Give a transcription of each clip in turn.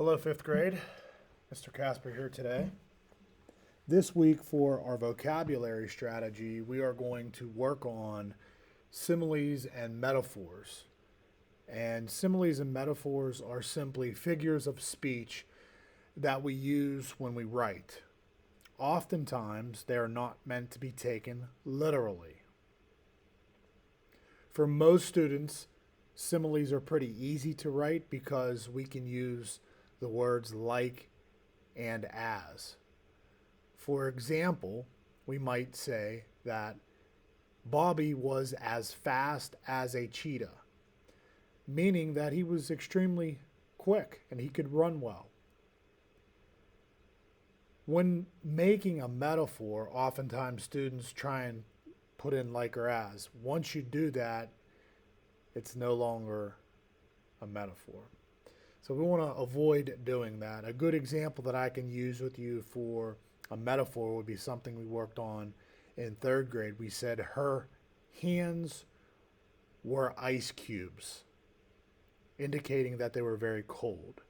Hello, fifth grade. Mr. Casper here today. This week for our vocabulary strategy, we are going to work on similes and metaphors. And similes and metaphors are simply figures of speech that we use when we write. Oftentimes, they are not meant to be taken literally. For most students, similes are pretty easy to write because we can use the words like and as. For example, we might say that Bobby was as fast as a cheetah, meaning that he was extremely quick and he could run well. When making a metaphor, oftentimes students try and put in like or as. Once you do that, it's no longer a metaphor. So we want to avoid doing that. A good example that I can use with you for a metaphor would be something we worked on in third grade. We said her hands were ice cubes, indicating that they were very cold.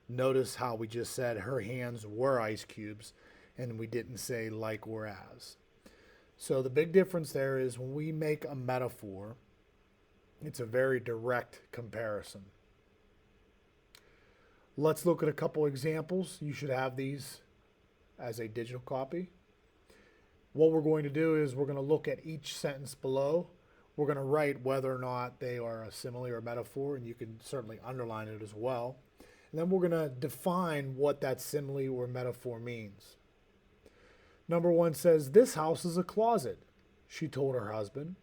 Notice how we just said her hands were ice cubes and we didn't say like or as. So the big difference there is when we make a metaphor, it's a very direct comparison. Let's look at a couple examples. You should have these as a digital copy. What we're going to do is we're going to look at each sentence below. We're going to write whether or not they are a simile or metaphor, and you can certainly underline it as well. And then we're going to define what that simile or metaphor means. Number one says, "This house is a closet," she told her husband.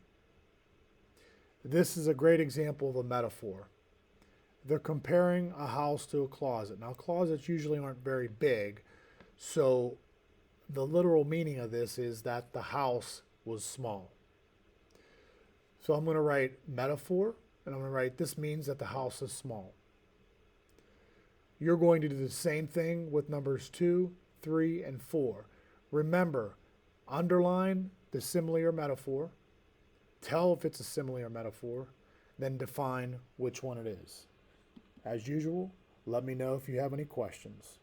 This is a great example of a metaphor. They're comparing a house to a closet. Now, closets usually aren't very big, so the literal meaning of this is that the house was small. So I'm going to write metaphor, and I'm going to write this means that the house is small. You're going to do the same thing with numbers 2, 3, and 4. Remember, underline the simile or metaphor, tell if it's a simile or metaphor, then define which one it is. As usual, let me know if you have any questions.